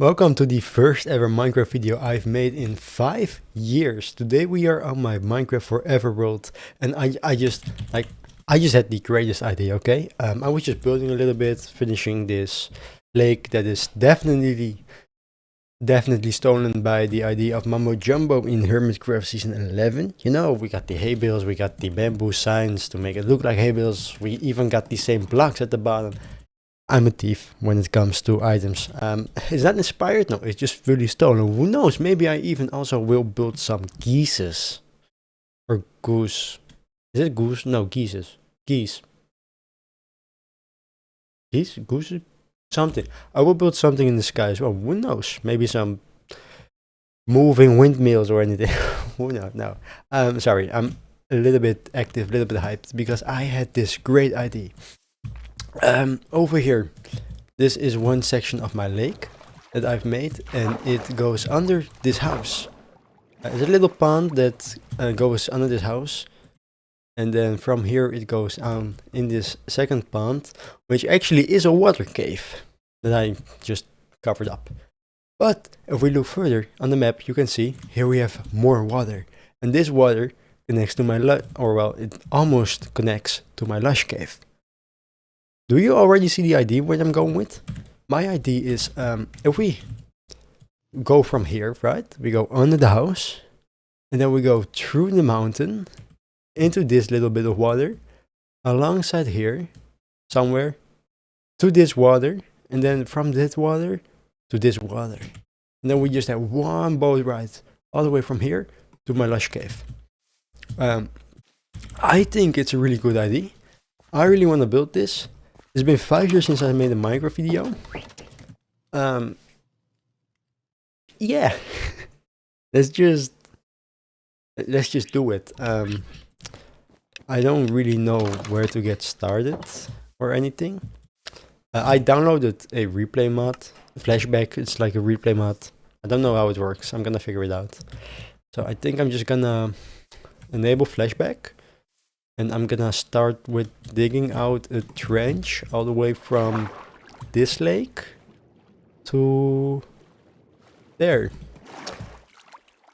Welcome to the first ever Minecraft video I've made in 5 years. Today we are on my Minecraft Forever world, and I just had the greatest idea. Okay, I was just building a little bit, finishing this lake that is definitely stolen by the idea of Mumbo Jumbo in Hermitcraft season 11. You know, we got the hay bales, we got the bamboo signs to make it look like hay bales. We even got the same blocks at the bottom. I'm a thief when it comes to items. Is that inspired? No, it's just really stolen. Who knows? Maybe I even also will build some geeses. Or goose. Is it goose? No, geeses. Geese. Geese? Goose? Something. I will build something in the sky as well. Who knows? Maybe some moving windmills or anything. Who knows? No. Sorry, I'm a little bit active, a little bit hyped because I had this great idea. Over here, this is one section of my lake that I've made, and it goes under this house. There's a little pond that goes under this house, and then from here it goes on in this second pond, which actually is a water cave that I just covered up. But if we look further on the map, you can see here we have more water, and this water connects to my it almost connects to my lush cave. Do you already see the idea where I'm going with? My idea is, if we go from here, right? We go under the house, and then we go through the mountain, into this little bit of water, alongside here, somewhere, to this water, and then from this water, to this water. And then we just have one boat ride, all the way from here, to my lush cave. I think it's a really good idea. I really want to build this. It's been 5 years since I made a Minecraft video. Yeah. let's just do it. I don't really know where to get started or anything. I downloaded a replay mod, flashback. It's like a replay mod. I don't know how it works. I'm gonna figure it out. So I think I'm just gonna enable flashback. And I'm gonna start with digging out a trench all the way from this lake to there,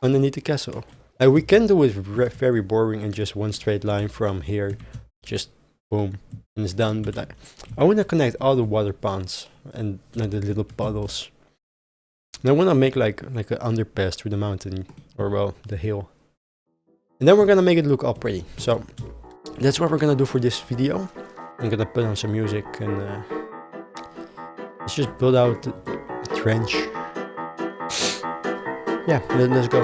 underneath the castle. And we can do it very boring in just one straight line from here, just boom, and it's done. But I want to connect all the water ponds and the little puddles. And I want to make like an underpass through the mountain, or well, the hill. And then we're gonna make it look all pretty. So that's what we're gonna do for this video. I'm gonna put on some music and let's just build out a trench. Yeah, let's go.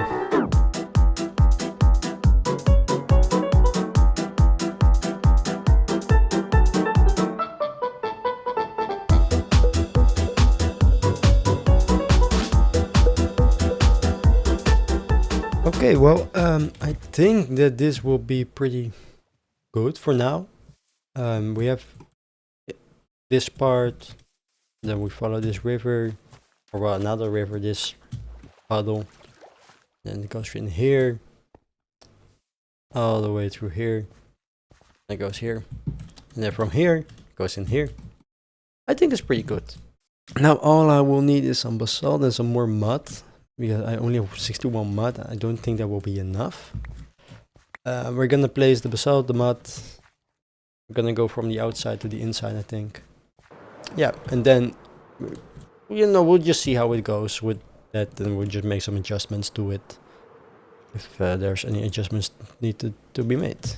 Okay, well, I think that this will be pretty good for now. We have this part, then we follow this river, or well, another river, this puddle, then it goes in here, all the way through here, and it goes here, and then from here, it goes in here. I think it's pretty good. Now all I will need is some basalt and some more mud, because I only have 61 mud. I don't think that will be enough. We're gonna place the basalt, the mud. We're gonna go from the outside to the inside, I think. Yeah, and then, you know, we'll just see how it goes with that, and we'll just make some adjustments to it. If there's any adjustments needed to be made.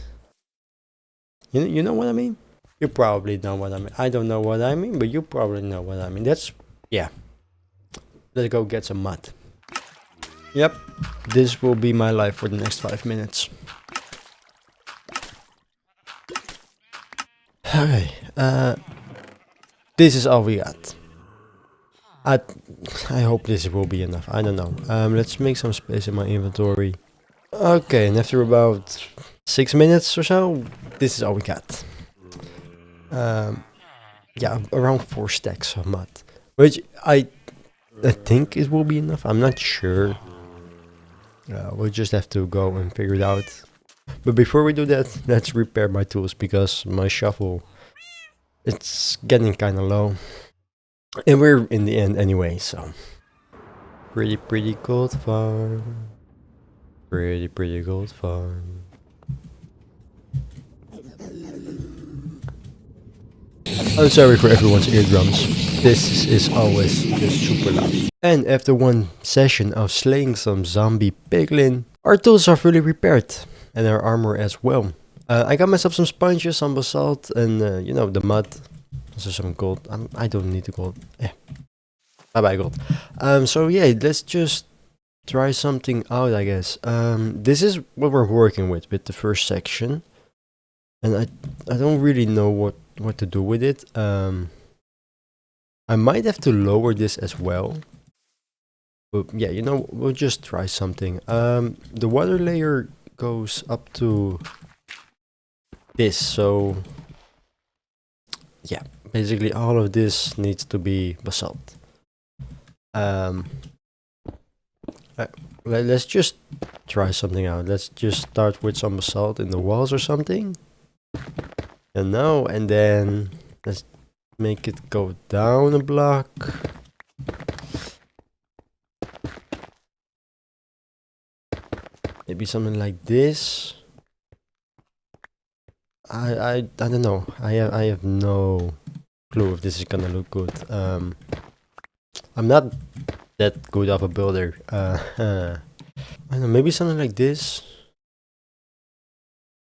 You know what I mean? You probably know what I mean. I don't know what I mean, but you probably know what I mean. Yeah. Let's go get some mud. Yep, this will be my life for the next 5 minutes. Okay, this is all we got. I hope this will be enough. I don't know. Let's make some space in my inventory. Okay, and after about 6 minutes or so, this is all we got. Yeah, around 4 stacks of mud, which I think it will be enough. I'm not sure. We'll just have to go and figure it out. But before we do that, let's repair my tools, because my shovel, it's getting kind of low. And we're in the end anyway, so Pretty gold farm. Pretty gold farm. I'm sorry for everyone's eardrums. This is always just super loud. And after one session of slaying some zombie piglin, our tools are fully repaired. And our armor as well. I got myself some sponges, some basalt, and you know, the mud. Also some gold. I don't need the gold. Yeah. Bye bye gold. So yeah, let's just try something out, I guess. This is what we're working with the first section. And I don't really know what to do with it. I might have to lower this as well. But yeah, you know, we'll just try something. The water layer goes up to this, so yeah, basically all of this needs to be basalt. Let's just try something out. Let's just start with some basalt in the walls or something. And now, and then let's make it go down a block. Maybe something like this. I don't know. I have no clue if this is gonna look good. I'm not that good of a builder. I don't know, maybe something like this.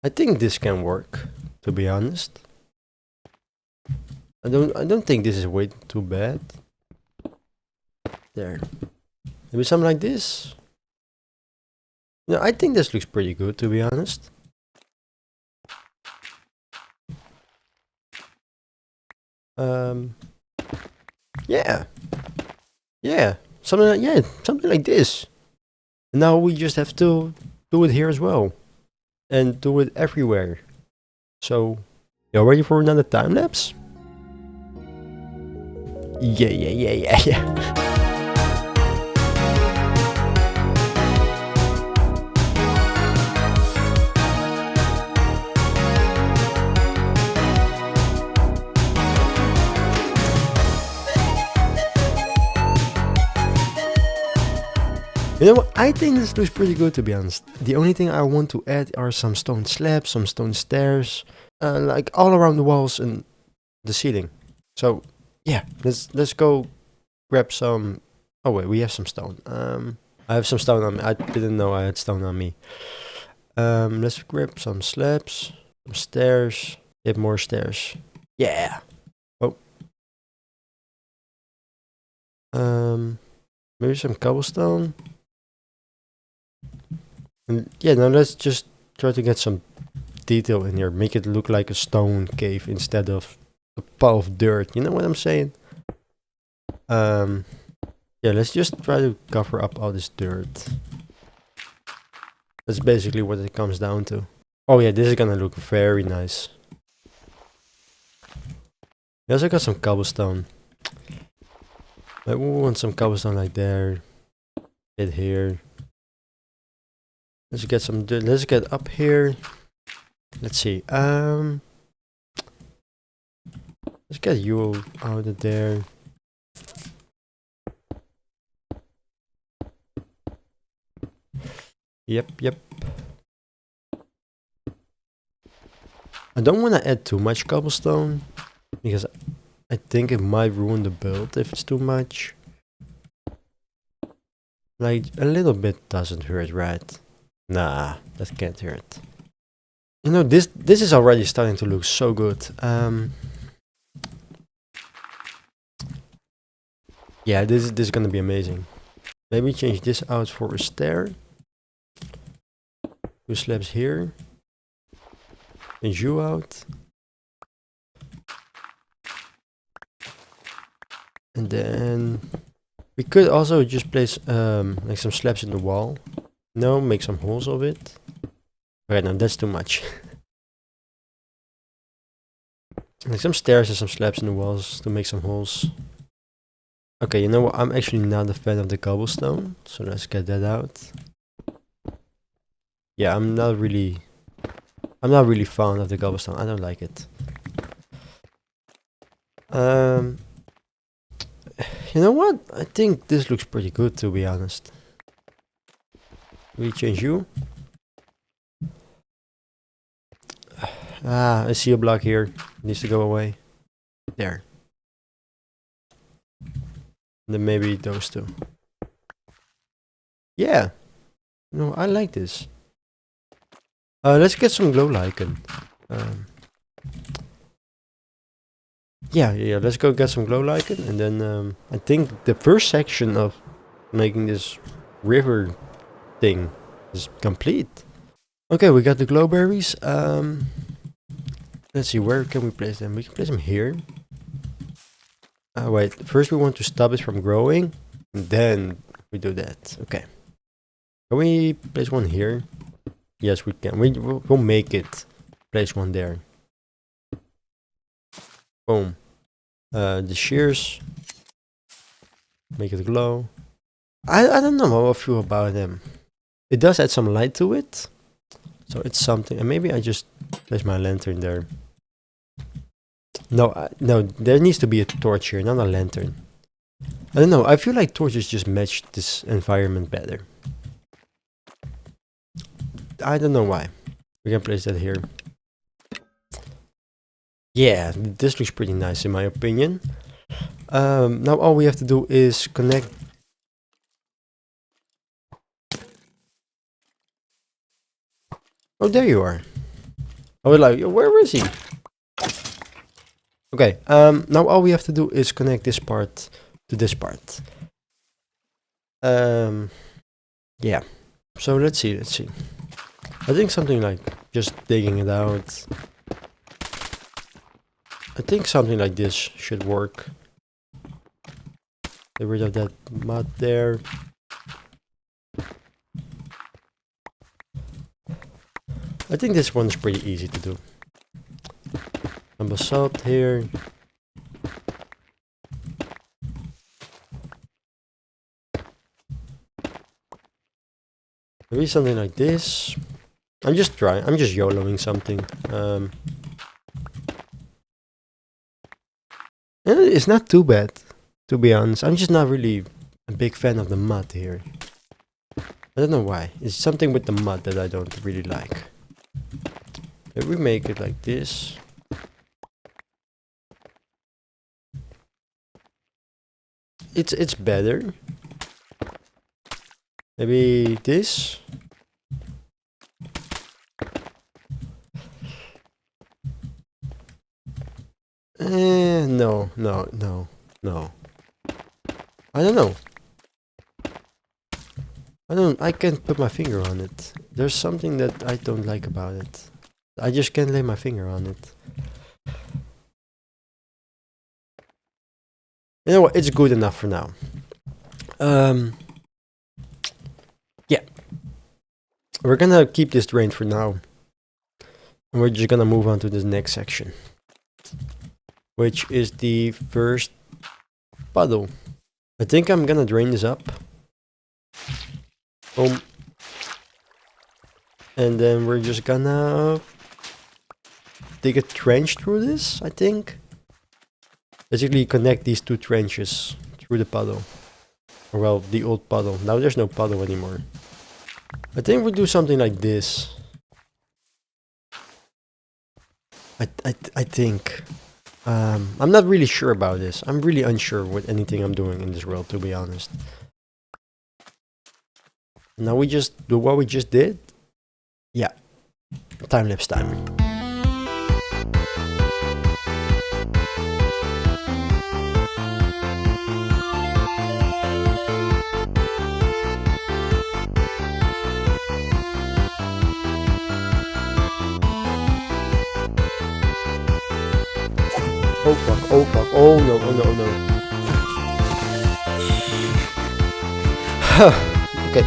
I think this can work, to be honest. I don't think this is way too bad. There. Maybe something like this. No, I think this looks pretty good, to be honest. Yeah. Yeah. Something like this. And now we just have to do it here as well. And do it everywhere. So, you ready for another time lapse? Yeah. You know what? I think this looks pretty good, to be honest. The only thing I want to add are some stone slabs, some stone stairs, like all around the walls and the ceiling. So yeah, let's go grab some. Oh wait, we have some stone. I have some stone on me. I didn't know I had stone on me. Let's grab some slabs, some stairs. Get more stairs. Yeah. Oh. Maybe some cobblestone. And yeah, now let's just try to get some detail in here. Make it look like a stone cave instead of a pile of dirt. You know what I'm saying? Yeah, let's just try to cover up all this dirt. That's basically what it comes down to. Oh yeah, this is gonna look very nice. We also got some cobblestone. Like, we want some cobblestone like there. Get here. Let's get some dirt. Let's get up here. Let's see. Let's get you out of there. Yep. I don't want to add too much cobblestone because I think it might ruin the build if it's too much. Like, a little bit doesn't hurt, right? Nah, that can't hurt. You know, this is already starting to look so good. Yeah, this is gonna be amazing. Maybe change this out for a stair. 2 slabs here. Change you out. And then we could also just place like some slabs in the wall. No, make some holes of it. Okay, no, that's too much. Like some stairs and some slabs in the walls to make some holes. Okay, you know what? I'm actually not a fan of the cobblestone, so let's get that out. Yeah, I'm not really fond of the cobblestone. I don't like it. You know what? I think this looks pretty good, to be honest. We change you. Ah, I see a block here. It needs to go away. There. And then maybe those two. Yeah. No, I like this. Let's get some glow lichen. Yeah, let's go get some glow lichen, and then I think the first section of making this river thing is complete. Okay, we got the glowberries. Let's see, where can we place them? We can place them here. Wait, first we want to stop it from growing, and then we do that. Okay. Can we place one here? Yes, we can. We'll make it. Place one there. Boom. The shears. Make it glow. I don't know how I feel about them. It does add some light to it. So it's something. And maybe I just place my lantern there. No, no, there needs to be a torch here, not a lantern. I don't know. I feel like torches just match this environment better. I don't know why. We can place that here. Yeah, this looks pretty nice in my opinion. Now all we have to do is connect. Oh, there you are. I was like, where is he? Okay, now all we have to do is connect this part to this part. Yeah. So let's see. I think something like just digging it out. I think something like this should work. Get rid of that mud there. I think this one is pretty easy to do. Some basalt here. Maybe something like this. I'm just YOLOing something. It's not too bad, to be honest. I'm just not really a big fan of the mud here. I don't know why. It's something with the mud that I don't really like. If we make it like this. It's better. Maybe this. No. I don't know. I can't put my finger on it. There's something that I don't like about it. I just can't lay my finger on it. You know what? It's good enough for now. Yeah. We're gonna keep this drained for now. And we're just gonna move on to the next section. Which is the first puddle. I think I'm gonna drain this up. Boom. And then we're just gonna dig a trench through this, I think. Basically connect these two trenches through the puddle. Or well, the old puddle. Now there's no puddle anymore. I think we'll do something like this. I think. I'm not really sure about this. I'm really unsure with anything I'm doing in this world, to be honest. Now we just do what we just did. Yeah. Time-lapse timer. Oh fuck, oh no, okay,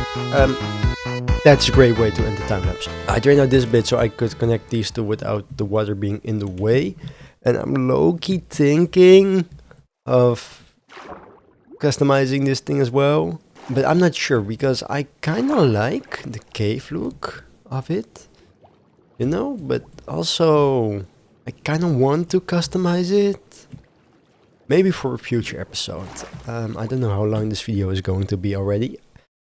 that's a great way to end the time lapse. I drained out this bit so I could connect these two without the water being in the way. And I'm low-key thinking of customizing this thing as well. But I'm not sure because I kind of like the cave look of it. You know, but also I kind of want to customize it. maybe for a future episode. I don't know how long this video is going to be already.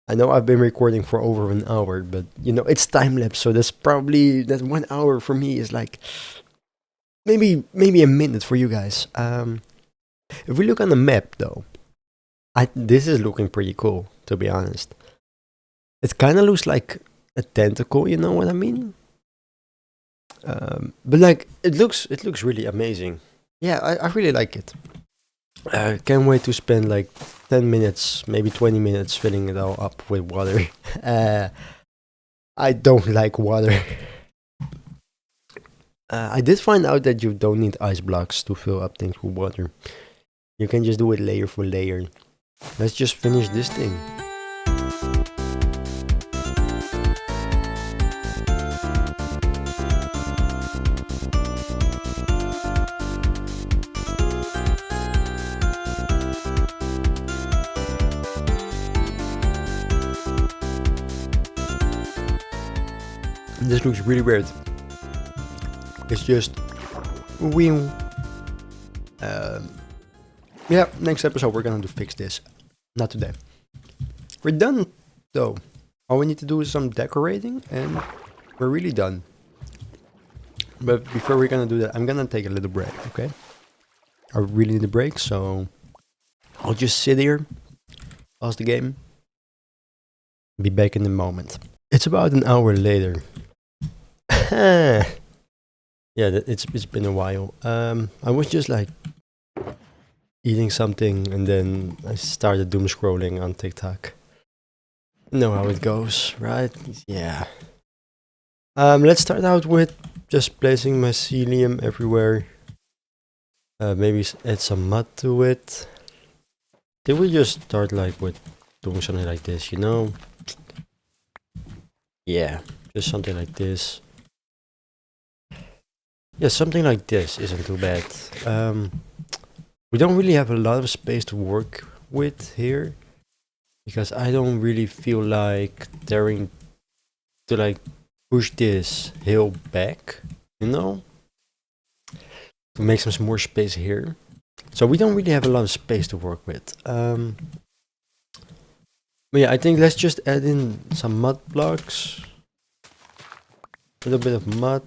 I know I've been recording for over an hour, but you know, it's time lapse, so that's probably that 1 hour for me is like maybe a minute for you guys. If we look on the map though, this is looking pretty cool, to be honest. It kind of looks like a tentacle, you know what I mean? But like it looks really amazing. Yeah, I really like it. Can't wait to spend like 10 minutes, maybe 20 minutes filling it all up with water. I don't like water. I did find out that you don't need ice blocks to fill up things with water. You can just do it layer for layer. Let's just finish this thing. This looks really weird. It's just wheel. Yeah, next episode we're gonna fix this. Not today. We're done though. All we need to do is some decorating and we're really done. But before we're gonna do that, I'm gonna take a little break, okay? I really need a break, so I'll just sit here, pause the game, be back in a moment. It's about an hour later. Yeah, it's been a while. I was just like eating something and then I started doom scrolling on TikTok. You know how it goes, right? Yeah. Let's start out with just placing mycelium everywhere. Maybe add some mud to it. Did we just start like with doing something like this, you know? Yeah, just something like this. Yeah, something like this isn't too bad. We don't really have a lot of space to work with here because I don't really feel like daring to like push this hill back, you know, to make some more space here. So we don't really have a lot of space to work with. But yeah, I think let's just add in some mud blocks, a little bit of mud.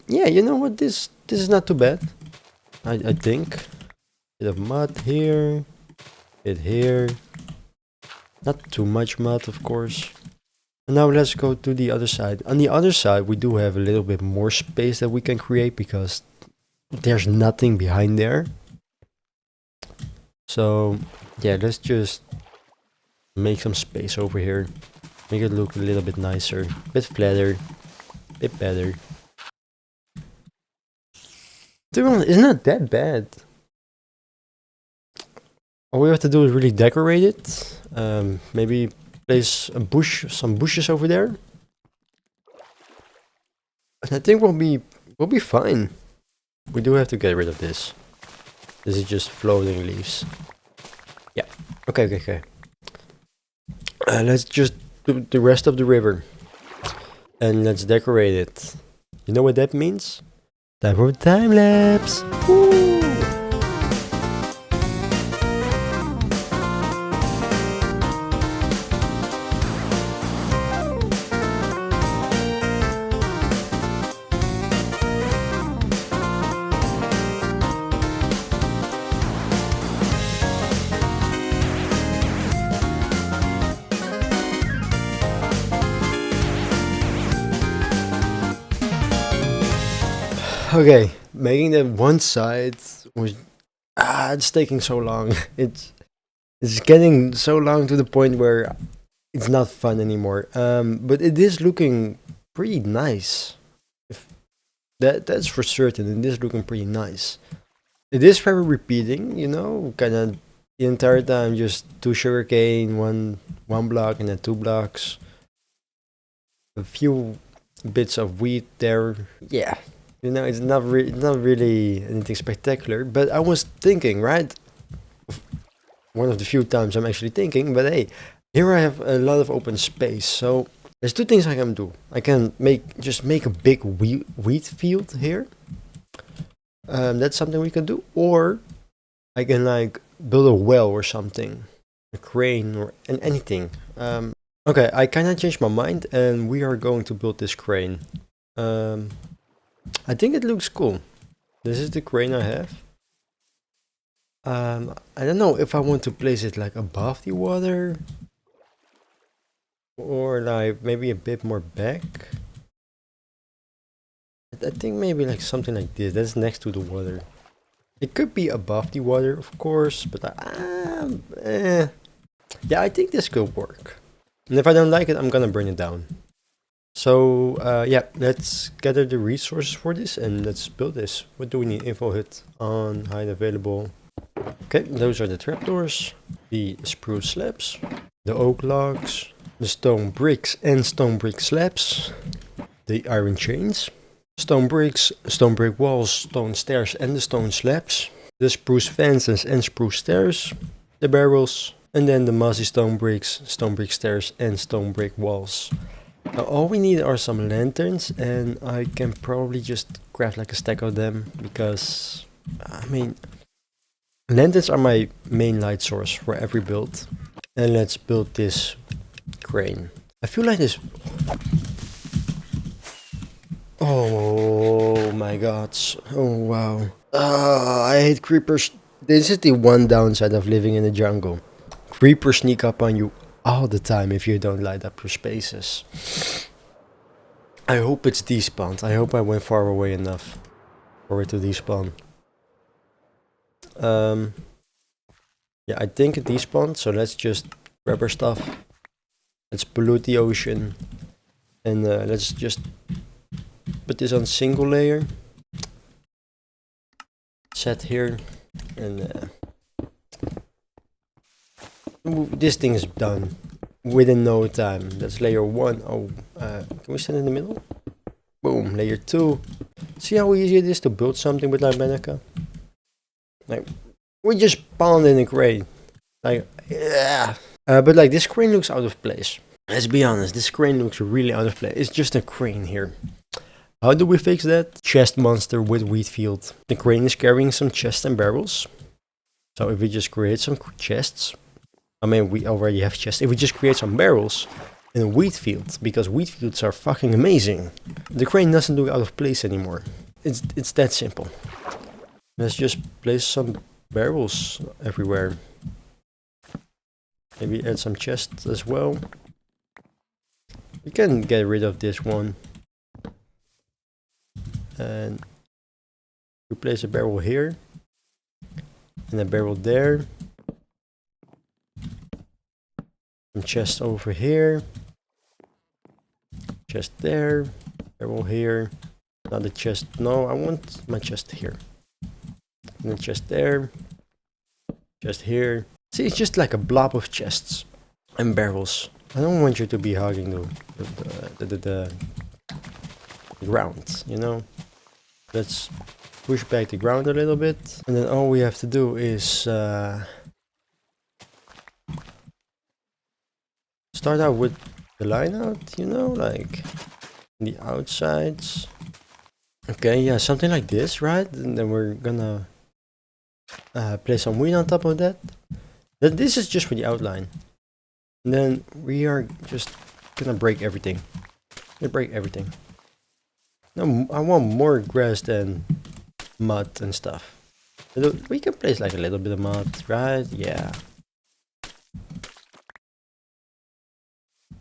Yeah, you know what? This is not too bad. I think. Bit of mud here, bit here. Not too much mud, of course. And now let's go to the other side. On the other side, we do have a little bit more space that we can create because there's nothing behind there. So yeah, let's just make some space over here. Make it look a little bit nicer, a bit flatter, a bit better. It's not that bad. All we have to do is really decorate it. Maybe place some bushes over there. And I think we'll be fine. We do have to get rid of this. This is just floating leaves. Yeah. Okay. Let's just do the rest of the river. And let's decorate it. You know what that means? Time for time lapse. Woo! Okay, making that one side was it's taking so long. It's getting so long to the point where it's not fun anymore. But it is looking pretty nice. If that's for certain. It is looking pretty nice. It is very repeating, you know, kind of the entire time. Just two sugarcane, one block, and then 2 blocks. A few bits of wheat there. Yeah. You know, it's not really anything spectacular, but I was thinking, right? One of the few times I'm actually thinking, but hey, here I have a lot of open space, so there's 2 things I can do. I can make a big wheat field here, That's something we can do. Or I can like build a well or something, a crane or anything. Okay, I kind of changed my mind, and we are going to build this crane. I think it looks cool. This is the crane I have. I don't know if I want to place it like above the water or like maybe a bit more back. I think maybe like something like this. That's next to the water. It could be above the water, of course, but yeah, I think this could work. And if I don't like it, I'm gonna bring it down. So yeah, let's gather the resources for this and let's build this. What do we need? Info hut on, height available. Okay, those are the trapdoors, the spruce slabs, the oak logs, the stone bricks and stone brick slabs, the iron chains, stone bricks, stone brick walls, stone stairs and the stone slabs, the spruce fences and spruce stairs, the barrels, and then the mossy stone brick stairs and stone brick walls. Now all we need are some lanterns, and I can probably just craft like a stack of them because, I mean, lanterns are my main light source for every build. And let's build this crane. I feel like this... Oh my god. Oh wow. I hate creepers. This is the one downside of living in the jungle. Creepers sneak up on you all the time if you don't light up your spaces. I hope it's despawned. I hope I went far away enough for it to despawn. Yeah, I think it despawned, so let's just grab our stuff. Let's pollute the ocean. And let's just put this on single layer. Set here. And this thing is done within no time. That's layer 1. Oh, can we stand in the middle? Boom, layer 2. See how easy it is to build something with Limenica? Like, we just spawned in a crane. Like, yeah. But like, this crane looks out of place. Let's be honest, this crane looks really out of place. It's just a crane here. How do we fix that? Chest monster with wheat field. The crane is carrying some chests and barrels. So if we just create some chests, I mean, we already have chests. If we just create some barrels in a wheat field, because wheat fields are fucking amazing, the crane doesn't look out of place anymore. It's that simple. Let's just place some barrels everywhere. Maybe add some chests as well. We can get rid of this one. And we place a barrel here. And a barrel there. Some chest over here. Chest there. Barrel here. Another chest. No, I want my chest here. And then chest there. Chest here. See, it's just like a blob of chests and barrels. I don't want you to be hugging the ground, you know? Let's push back the ground a little bit. And then all we have to do is start out with the line out, you know? Like the outsides. Okay, yeah, something like this, right? And then we're gonna place some wheat on top of that. This is just for the outline. And then we are just gonna break everything. Break everything. No, I want more grass than mud and stuff. We can place like a little bit of mud, right? Yeah.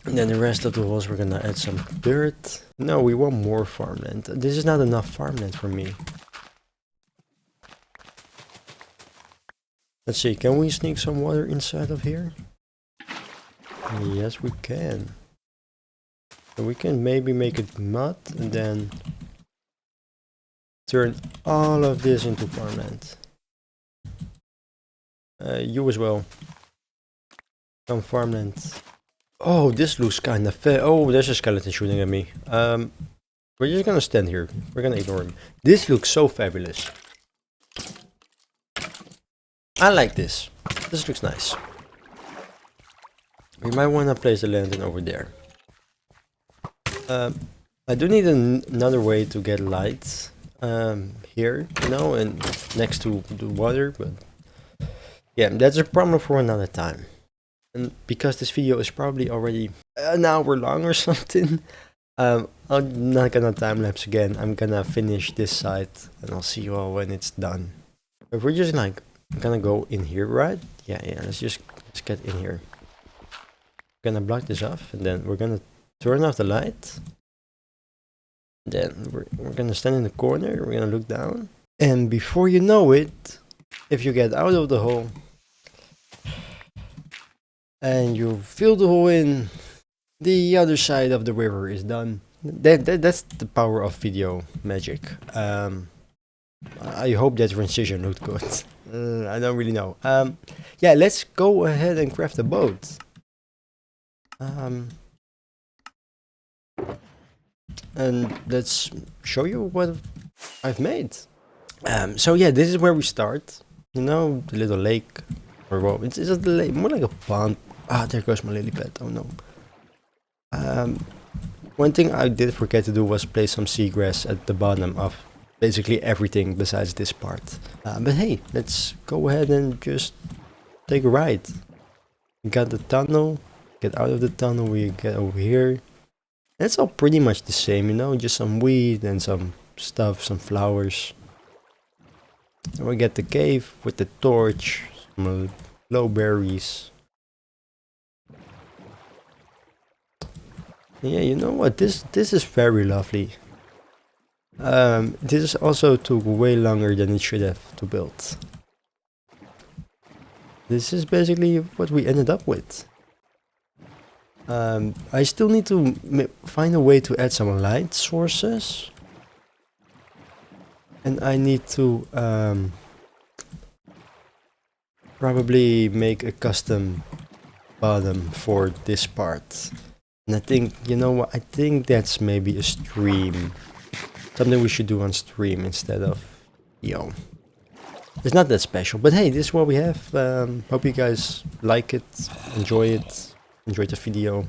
And then the rest of the walls we're gonna add some dirt. No, we want more farmland. This is not enough farmland for me. Let's see, can we sneak some water inside of here? Yes, we can. So we can maybe make it mud and then turn all of this into farmland. You as well. Some farmland. Oh, this looks kind of fair. Oh, there's a skeleton shooting at me. We're just gonna stand here. We're gonna ignore him. This looks so fabulous. I like this. This looks nice. We might want to place the lantern over there. I do need another way to get light. here, you know, and next to the water, but yeah, that's a problem for another time. And because this video is probably already an hour long or something, I'm not gonna time lapse again. I'm gonna finish this side and I'll see you all when it's done. But we're just like gonna go in here, right? Yeah, let's get in here. Gonna block this off and then we're gonna turn off the light. Then we're gonna stand in the corner, we're gonna look down. And before you know it, if you get out of the hole and you fill the hole in, the other side of the river is done. That's the power of video magic. I hope that transition looked good. I don't really know. Yeah, let's go ahead and craft a boat. And let's show you what I've made. So yeah, this is where we start. You know, the little lake, or well, it's a lake, more like a pond. Ah, there goes my lily pad. Oh no. One thing I did forget to do was place some seagrass at the bottom of basically everything besides this part. But hey, let's go ahead and just take a ride. We got the tunnel. Get out of the tunnel. We get over here. It's all pretty much the same, you know, just some weed and some stuff, some flowers. And we get the cave with the torch, some low berries. Yeah, you know what? This is very lovely. This also took way longer than it should have to build. This is basically what we ended up with. I still need to find a way to add some light sources. And I need to probably make a custom bottom for this part. And I think, you know what, I think that's maybe a stream. Something we should do on stream instead of, yo. It's not that special, but hey, this is what we have. Hope you guys like it, enjoy the video.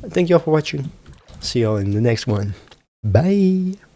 Thank you all for watching. See you all in the next one. Bye!